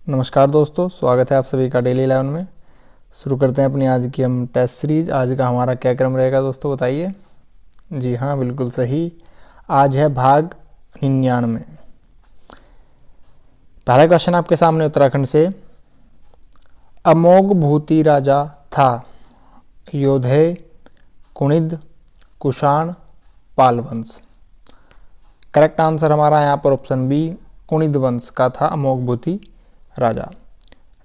नमस्कार दोस्तों, स्वागत है आप सभी का डेली 11 में। शुरू करते हैं अपनी आज की हम टेस्ट सीरीज। आज का हमारा क्या क्रम रहेगा दोस्तों, बताइए। जी हाँ, बिल्कुल सही। आज है भाग 99। पहला क्वेश्चन आपके सामने उत्तराखंड से। अमोघ भूति राजा था, योधेय, कुणिद, कुषाण, पाल वंश। करेक्ट आंसर हमारा यहाँ पर ऑप्शन बी, कुणिद वंश का था अमोघ भूति राजा।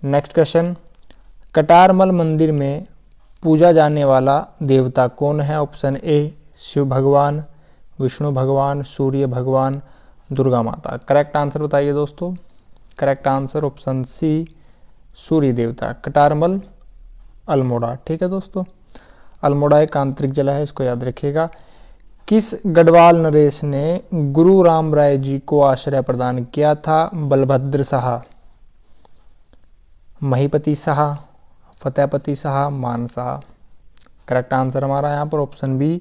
Next question. कटारमल मंदिर में पूजा जाने वाला देवता कौन है? ऑप्शन ए शिव भगवान, विष्णु भगवान, सूर्य भगवान, दुर्गा माता। करेक्ट आंसर बताइए दोस्तों। करेक्ट आंसर ऑप्शन सी, सूर्य देवता। कटारमल अल्मोड़ा, ठीक है दोस्तों। अल्मोड़ा एक आंतरिक जिला है, इसको याद रखिएगा। किस गढ़वाल नरेश ने गुरु राम राय जी को आश्रय प्रदान किया था? बलभद्र शाह, महीपति शाह, फतेहपति शाह, मान शाह। करेक्ट आंसर हमारा यहाँ पर ऑप्शन बी,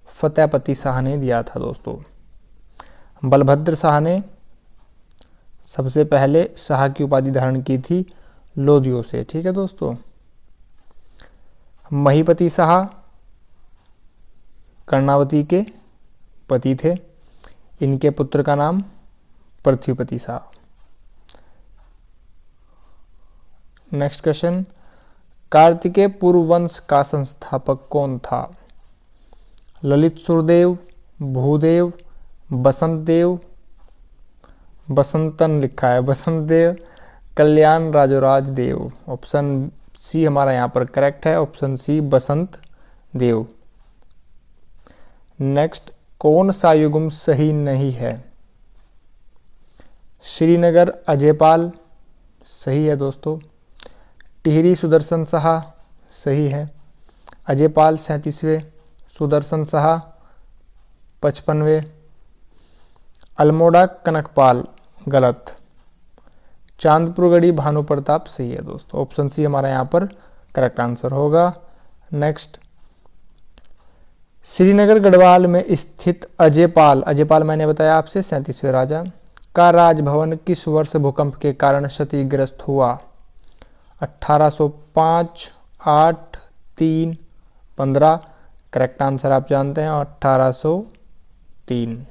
फतेहपति शाह ने दिया था दोस्तों। बलभद्र शाह ने सबसे पहले शाह की उपाधि धारण की थी लोदियों से, ठीक है दोस्तों। महीपति शाह कर्णावती के पति थे। इनके पुत्र का नाम पृथ्वीपति शाह। Next question. कार्तिकेय पुरुवंश का संस्थापक कौन था? ललित सुरदेव, भूदेव, बसंत देव, बसंतन लिखा है, बसंत देव, कल्याण राजोराज देव। ऑप्शन सी हमारा यहाँ पर करेक्ट है, ऑप्शन सी बसंत देव। नेक्स्ट, कौन सा युग्म सही नहीं है? श्रीनगर अजयपाल सही है दोस्तों। टिहरी सुदर्शन शाह सही है। अजयपाल 37वें, सुदर्शन शाह 55वें। अल्मोड़ा कनकपाल गलत। चांदपुरगढ़ी भानु प्रताप सही है दोस्तों। ऑप्शन सी हमारा यहाँ पर करेक्ट आंसर होगा। नेक्स्ट, श्रीनगर गढ़वाल में स्थित अजयपाल, अजयपाल मैंने बताया आपसे 37वें राजा का राजभवन किस वर्ष भूकंप के कारण क्षतिग्रस्त हुआ? 1805, 8, 3, 15। करेक्ट आंसर आप जानते हैं 1803।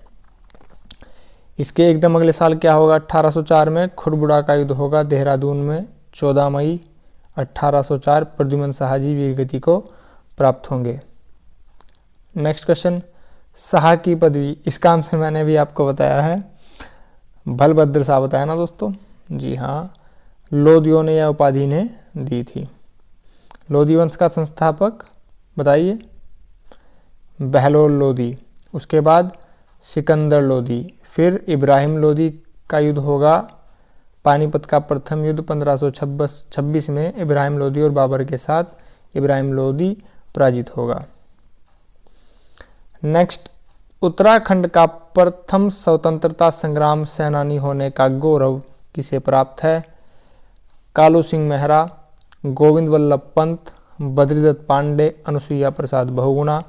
इसके एकदम अगले साल क्या होगा? 1804 में खुरबुड़ा का युद्ध होगा देहरादून में। 14 मई 1804 प्रद्युमन शाह जी वीरगति को प्राप्त होंगे। Next question. शाह की पदवी, इसका आंसर मैंने भी आपको बताया है, बलभद्र शाह बताया ना दोस्तों। जी हाँ, लोदियों ने यह उपाधि ने दी थी। लोदी वंश का संस्थापक बताइए। बहलोल लोदी, उसके बाद सिकंदर लोदी, फिर इब्राहिम लोदी का युद्ध होगा। पानीपत का प्रथम युद्ध 1526 में इब्राहिम लोदी और बाबर के साथ इब्राहिम लोदी पराजित होगा। नेक्स्ट, उत्तराखंड का प्रथम स्वतंत्रता संग्राम सेनानी होने का गौरव किसे प्राप्त है? कालू सिंह मेहरा, गोविंद वल्लभ पंत, बद्रीदत्त पांडे, अनुसुईया प्रसाद बहुगुणा।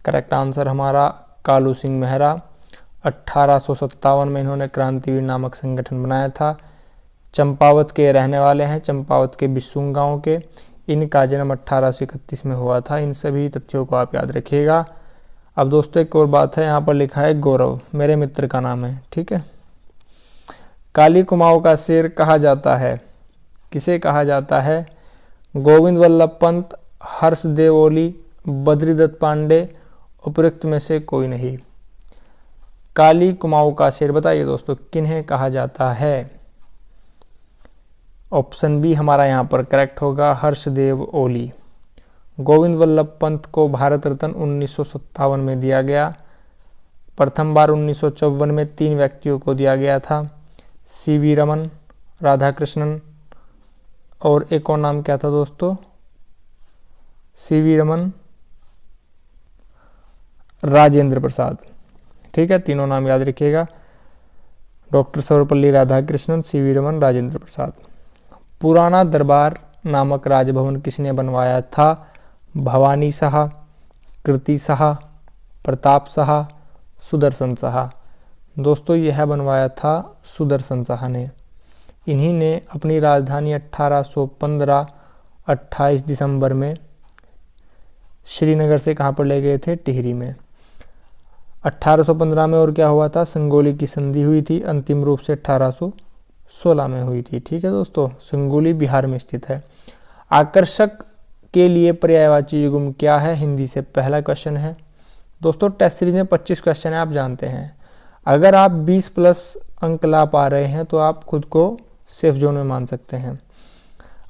करेक्ट आंसर हमारा कालू सिंह मेहरा। 1857 में इन्होंने क्रांतिवीर नामक संगठन बनाया था। चंपावत के रहने वाले हैं, चंपावत के बिस्सुंग गांव के। इनका जन्म 1831 में हुआ था। इन सभी तथ्यों को आप याद रखिएगा। अब दोस्तों एक और बात है, यहाँ पर लिखा है गौरव, मेरे मित्र का नाम है, ठीक है। काली कुमाऊं का शेर कहा जाता है, किसे कहा जाता है? गोविंद वल्लभ पंत, हर्षदेव ओली, बद्रीदत्त पांडे, उपरोक्त में से कोई नहीं। काली कुमाऊं का शेर बताइए दोस्तों, किन्हें कहा जाता है? ऑप्शन बी हमारा यहाँ पर करेक्ट होगा, हर्षदेव ओली। गोविंद वल्लभ पंत को भारत रत्न 1957 में दिया गया। प्रथम बार 1954 में 3 व्यक्तियों को दिया गया था, सीवी रमन, राधाकृष्णन और एक और नाम क्या था दोस्तों? सीवी रमन, राजेंद्र प्रसाद, ठीक है। तीनों नाम याद रखिएगा, डॉक्टर सर्वपल्ली राधाकृष्णन, सीवी रमन, राजेंद्र प्रसाद। पुराना दरबार नामक राजभवन किसने बनवाया था? भवानी शाह, कृति शाह, प्रताप शाह, सुदर्शन शाह। दोस्तों यह बनवाया था सुदर्शन शाह ने। इन्हीं ने अपनी राजधानी 1815 28 दिसंबर में श्रीनगर से कहाँ पर ले गए थे, टिहरी में। 1815 में और क्या हुआ था, संगोली की संधि हुई थी, अंतिम रूप से 1816 में हुई थी। ठीक है दोस्तों, संगोली बिहार में स्थित है। आकर्षक के लिए पर्यायवाची युग्म क्या है, हिंदी से पहला क्वेश्चन है। दोस्तों टेस्ट सीरीज में 25 क्वेश्चन है, आप जानते हैं। अगर आप 20 प्लस अंक ला पा रहे हैं तो आप खुद को सेफ जोन में मान सकते हैं।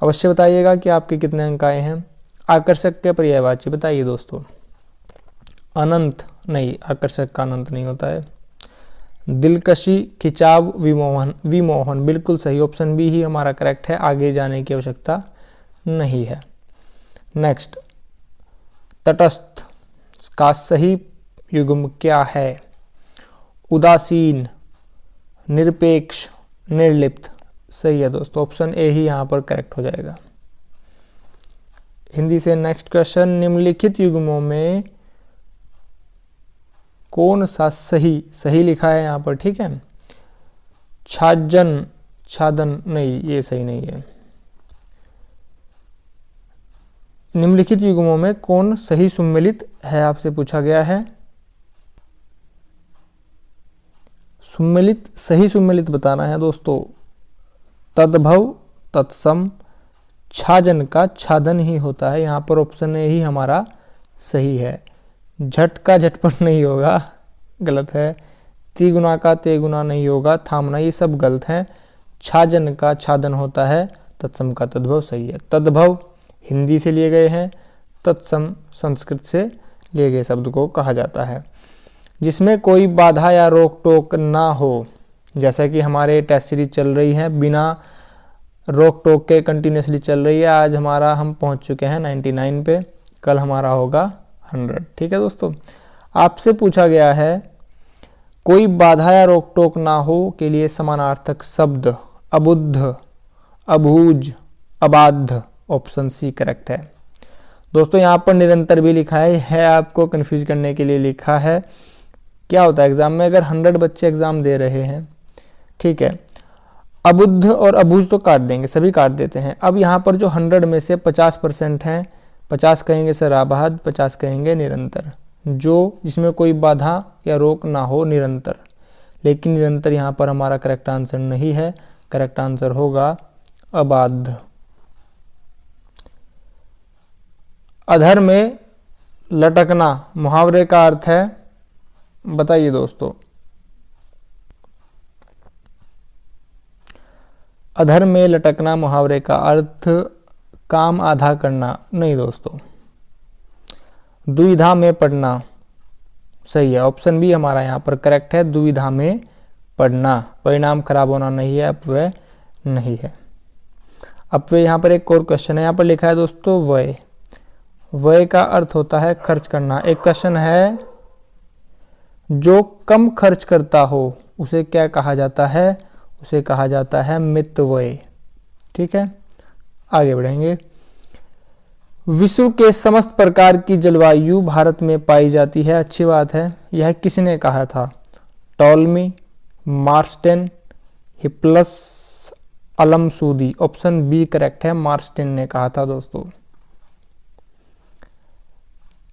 अवश्य बताइएगा कि आपके कितने अंक आए हैं। आकर्षक के पर्यायवाची बताइए दोस्तों। अनंत नहीं, आकर्षक का अनंत नहीं होता है। दिलकशी, खिंचाव, विमोहन। विमोहन बिल्कुल सही, ऑप्शन बी ही हमारा करेक्ट है, आगे जाने की आवश्यकता नहीं है। नेक्स्ट, तटस्थ का सही युग्म क्या है, उदासीन, निरपेक्ष, निर्लिप्त। सही है दोस्तों, ऑप्शन ए ही यहाँ पर करेक्ट हो जाएगा। हिंदी से नेक्स्ट क्वेश्चन, निम्नलिखित युग्मों में कौन सा सही लिखा है यहाँ पर, ठीक है। छाजन, छादन नहीं, ये सही नहीं है। निम्नलिखित युग्मों में कौन सही सुम्मिलित है, आपसे पूछा गया है। सुम्मिलित, सही सुम्मिलित बताना है दोस्तों। तद्भव, तत्सम, छाजन का छादन ही होता है, यहाँ पर ऑप्शन ए ही हमारा सही है। झट का झटपट नहीं होगा, गलत है। तिगुना का तेगुना नहीं होगा, थामना, ये सब गलत हैं। छाजन का छादन होता है, तत्सम का तद्भव सही है। तद्भव हिंदी से लिए गए हैं, तत्सम संस्कृत से लिए गए शब्द को कहा जाता है। जिसमें कोई बाधा या रोक टोक ना हो, जैसा कि हमारे टेस्ट सीरीज चल रही है, बिना रोक टोक के कंटिन्यूसली चल रही है। आज हमारा हम पहुंच चुके हैं 99 पे, कल हमारा होगा 100। ठीक है दोस्तों, आपसे पूछा गया है कोई बाधा या रोक टोक ना हो के लिए समानार्थक शब्द अबुद्ध, अबूझ, अबाध। ऑप्शन सी करेक्ट है। दोस्तों यहाँ पर निरंतर भी लिखा है आपको कंफ्यूज करने के लिए लिखा है। क्या होता है एग्जाम में, अगर 100 बच्चे एग्जाम दे रहे हैं, ठीक है, अबुद्ध और अबूझ तो काट देंगे, सभी काट देते हैं। अब यहाँ पर जो 100 में से 50% हैं, 50 कहेंगे सर अबाध, 50 कहेंगे निरंतर, जो जिसमें कोई बाधा या रोक ना हो, निरंतर। लेकिन निरंतर यहाँ पर हमारा करेक्ट आंसर नहीं है, करेक्ट आंसर होगा अबाध। अधर में लटकना मुहावरे का अर्थ है, बताइए दोस्तों। अधर में लटकना मुहावरे का अर्थ काम आधा करना नहीं दोस्तों। दुविधा में पड़ना सही है, ऑप्शन बी हमारा यहाँ पर करेक्ट है। दुविधा में पड़ना, परिणाम खराब होना नहीं है, अपव्यय नहीं है। अपव्यय यहाँ पर एक और क्वेश्चन है, यहाँ पर लिखा है दोस्तों व्यय। व्यय का अर्थ होता है खर्च करना। एक क्वेश्चन है, जो कम खर्च करता हो उसे क्या कहा जाता है, उसे कहा जाता है मितव्यय। ठीक है, आगे बढ़ेंगे। विश्व के समस्त प्रकार की जलवायु भारत में पाई जाती है, अच्छी बात है। यह किसने कहा था, Ptolemy, Marsden, Hippalus, Almasudi. Option B correct है, मार्स्टेन ने कहा था दोस्तों।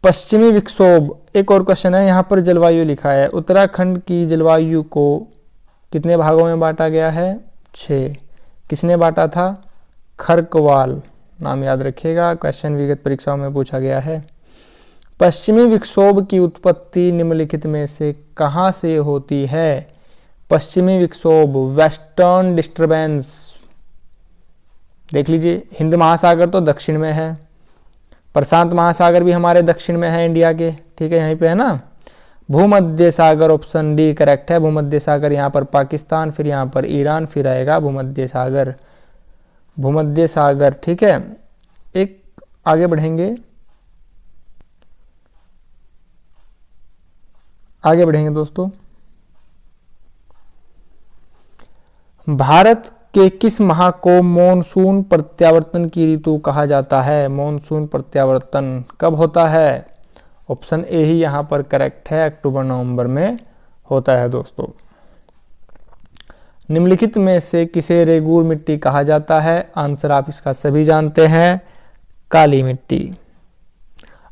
पश्चिमी विक्षोभ, एक और क्वेश्चन है, यहाँ पर जलवायु लिखा है। उत्तराखंड की जलवायु को कितने भागों में बांटा गया है, 6। किसने बांटा था, खरकवाल, नाम याद रखिएगा, क्वेश्चन विगत परीक्षाओं में पूछा गया है। पश्चिमी विक्षोभ की उत्पत्ति निम्नलिखित में से कहाँ से होती है। पश्चिमी विक्षोभ, वेस्टर्न डिस्टर्बेंस, देख लीजिए। हिंद महासागर तो दक्षिण में है, प्रशांत महासागर भी हमारे दक्षिण में है इंडिया के, ठीक है, यहीं पे है ना। भूमध्य सागर, ऑप्शन डी करेक्ट है। भूमध्य सागर यहाँ पर पाकिस्तान, फिर यहाँ पर ईरान, फिर आएगा भूमध्य सागर, भूमध्य सागर। ठीक है, एक आगे बढ़ेंगे, आगे बढ़ेंगे दोस्तों। भारत के किस माह को मॉनसून प्रत्यावर्तन की ऋतु कहा जाता है। मॉनसून प्रत्यावर्तन कब होता है, ऑप्शन ए ही यहाँ पर करेक्ट है, अक्टूबर नवंबर में होता है दोस्तों। निम्नलिखित में से किसे रेगूर मिट्टी कहा जाता है? आंसर आप इसका सभी जानते हैं, काली मिट्टी।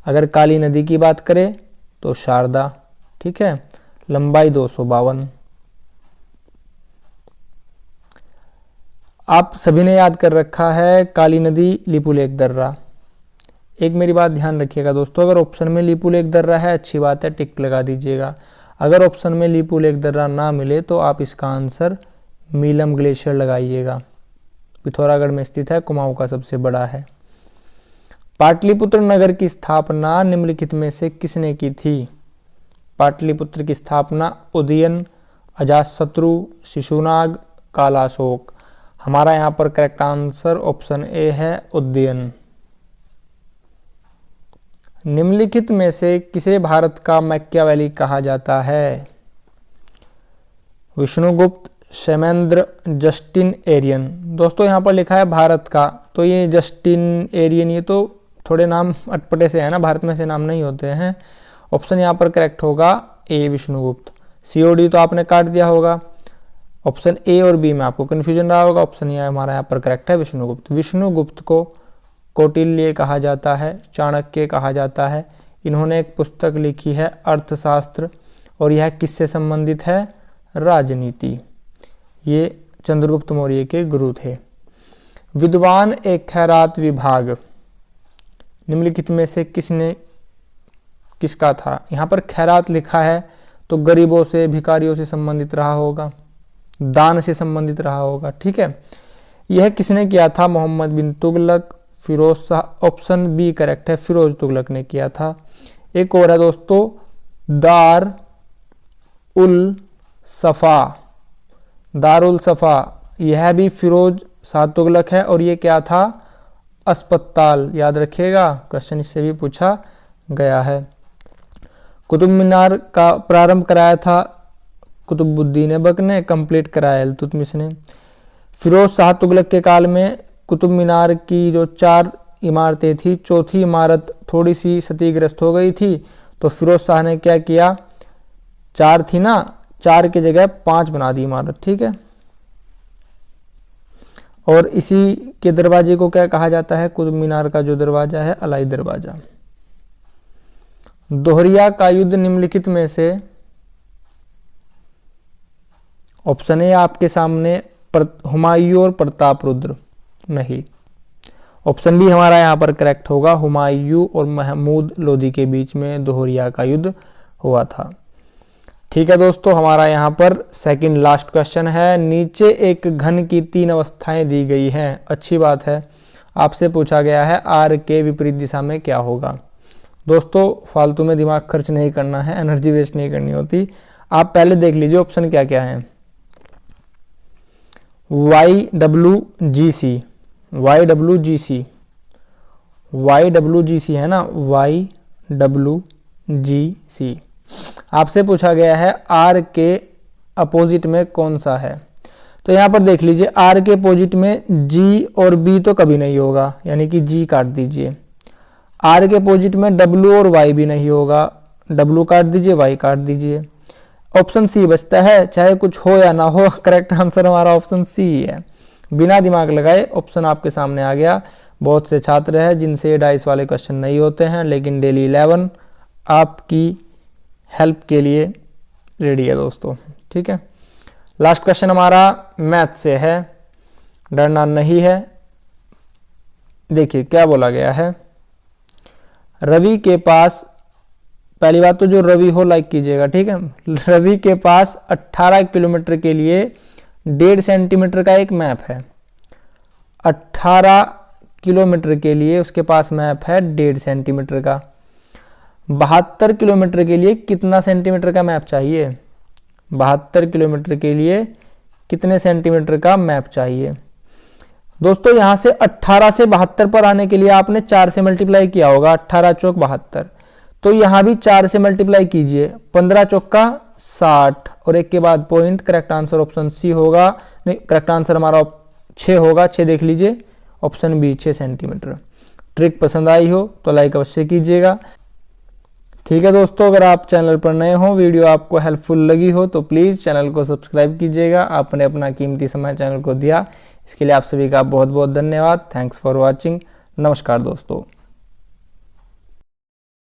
अगर काली नदी की बात करें तो शारदा, ठीक है, लंबाई 252। आप सभी ने याद कर रखा है काली नदी, लिपुलेख दर्रा। एक मेरी बात ध्यान रखिएगा दोस्तों, अगर ऑप्शन में लिपुलेख दर्रा है अच्छी बात है, टिक लगा दीजिएगा। अगर ऑप्शन में लिपुलेख दर्रा ना मिले तो आप इसका आंसर मीलम ग्लेशियर लगाइएगा, पिथौरागढ़ में स्थित है, कुमाऊं का सबसे बड़ा है। पाटलिपुत्र नगर की स्थापना निम्नलिखित में से किसने की थी? पाटलिपुत्र की स्थापना उदयन, अजातशत्रु, शिशुनाग, कालाशोक। हमारा यहाँ पर करेक्ट आंसर ऑप्शन ए है, उदयन। निम्नलिखित में से किसे भारत का मैकियावेली कहा जाता है? Vishnugupta, Kshemendra, Justin Arrian. दोस्तों यहाँ पर लिखा है भारत का, तो ये जस्टिन एरियन ये तो थोड़े नाम अटपटे से है ना, भारत में से नाम नहीं होते हैं। ऑप्शन यहाँ पर करेक्ट होगा ए, विष्णुगुप्त। सीओडी तो आपने काट दिया होगा, ऑप्शन ए और बी में आपको कन्फ्यूजन रहा होगा, ऑप्शन ये हमारा यहाँ पर करेक्ट है, विष्णुगुप्त। विष्णुगुप्त को कौटिल्य कहा जाता है, चाणक्य कहा जाता है। इन्होंने एक पुस्तक लिखी है अर्थशास्त्र, और यह किससे संबंधित है? राजनीति। ये चंद्रगुप्त मौर्य के गुरु थे। विद्वान एक खैरात विभाग निम्नलिखित में से किसका था? यहाँ पर खैरात लिखा है तो गरीबों से, भिखारियों से संबंधित रहा होगा, दान से संबंधित रहा होगा, ठीक है। यह किसने किया था? Muhammad bin Tughlaq, Firoz Shah. Option B correct है, फिरोज तुगलक ने किया था। एक और है दोस्तों, दार उल सफा, दारुल सफा, यह भी फिरोज शाह तुगलक है, और ये क्या था? अस्पताल। याद रखिएगा, क्वेश्चन इससे भी पूछा गया है। कुतुब मीनार का प्रारंभ कराया था कुतुबुद्दीन ऐबक ने, कंप्लीट कराया इल्तुतमिश ने। फिरोज शाह तुगलक के काल में कुतुब मीनार की जो 4 इमारतें थी, चौथी इमारत थोड़ी सी क्षतिग्रस्त हो गई थी, तो फिरोज शाह ने क्या किया, 4 थी ना, 4 की जगह 5 बना दी इमारत, ठीक है। और इसी के दरवाजे को क्या कहा जाता है? कुतुब मीनार का जो दरवाजा है, अलाई दरवाजा। दोहरिया का युद्ध निम्नलिखित में से, ऑप्शन ए आपके सामने, हुमायूं और प्रतापरुद्र। नहीं, ऑप्शन बी हमारा यहाँ पर करेक्ट होगा, हुमायूं और महमूद लोदी के बीच में दोहरिया का युद्ध हुआ था। ठीक है दोस्तों, हमारा यहाँ पर सेकंड लास्ट क्वेश्चन है। नीचे एक घन की 3 अवस्थाएं दी गई हैं, अच्छी बात है। आपसे पूछा गया है आर के विपरीत दिशा में क्या होगा। दोस्तों फालतू में दिमाग खर्च नहीं करना है, एनर्जी वेस्ट नहीं करनी होती। आप पहले देख लीजिए ऑप्शन क्या क्या है। YWGC, YWGC, YWGC है ना, YWGC। आपसे पूछा गया है आर के अपोजिट में कौन सा है, तो यहाँ पर देख लीजिए आर के अपोजिट में जी और बी तो कभी नहीं होगा, यानी कि जी काट दीजिए। आर के अपोजिट में डब्ल्यू और वाई भी नहीं होगा, डब्ल्यू काट दीजिए, वाई काट दीजिए। ऑप्शन सी बचता है, चाहे कुछ हो या ना हो, करेक्ट आंसर हमारा ऑप्शन सी ही है। बिना दिमाग लगाए ऑप्शन आपके सामने आ गया। बहुत से छात्र हैं जिनसे डाइस वाले क्वेश्चन नहीं होते हैं, लेकिन डेली 11 आपकी हेल्प के लिए रेडी है दोस्तों, ठीक है। लास्ट क्वेश्चन हमारा मैथ से है, डरना नहीं है। देखिए क्या बोला गया है। रवि के पास, पहली बात तो जो रवि हो लाइक कीजिएगा, ठीक है। रवि के पास 18 किलोमीटर के लिए 1.5 सेंटीमीटर का एक मैप है। 18 किलोमीटर के लिए उसके पास मैप है 1.5 सेंटीमीटर का। 72 किलोमीटर के लिए कितना सेंटीमीटर का मैप चाहिए? 72 किलोमीटर के लिए कितने सेंटीमीटर का मैप चाहिए? दोस्तों यहाँ से 18 से 72 पर आने के लिए आपने 4 से मल्टीप्लाई किया होगा, 18 चौक 72, तो यहाँ भी 4 से मल्टीप्लाई कीजिए, 15 चौक का 60 और एक के बाद point. Correct answer option C होगा, नहीं करेक्ट आंसर हमारा 6 होगा, 6 देख लीजिए, ऑप्शन बी 6 सेंटीमीटर। ट्रिक पसंद आई हो तो लाइक अवश्य कीजिएगा। ठीक है दोस्तों, अगर आप चैनल पर नए हो, वीडियो आपको हेल्पफुल लगी हो तो प्लीज़ चैनल को सब्सक्राइब कीजिएगा। आपने अपना कीमती समय चैनल को दिया, इसके लिए आप सभी का बहुत बहुत धन्यवाद। Thanks for watching. नमस्कार दोस्तों।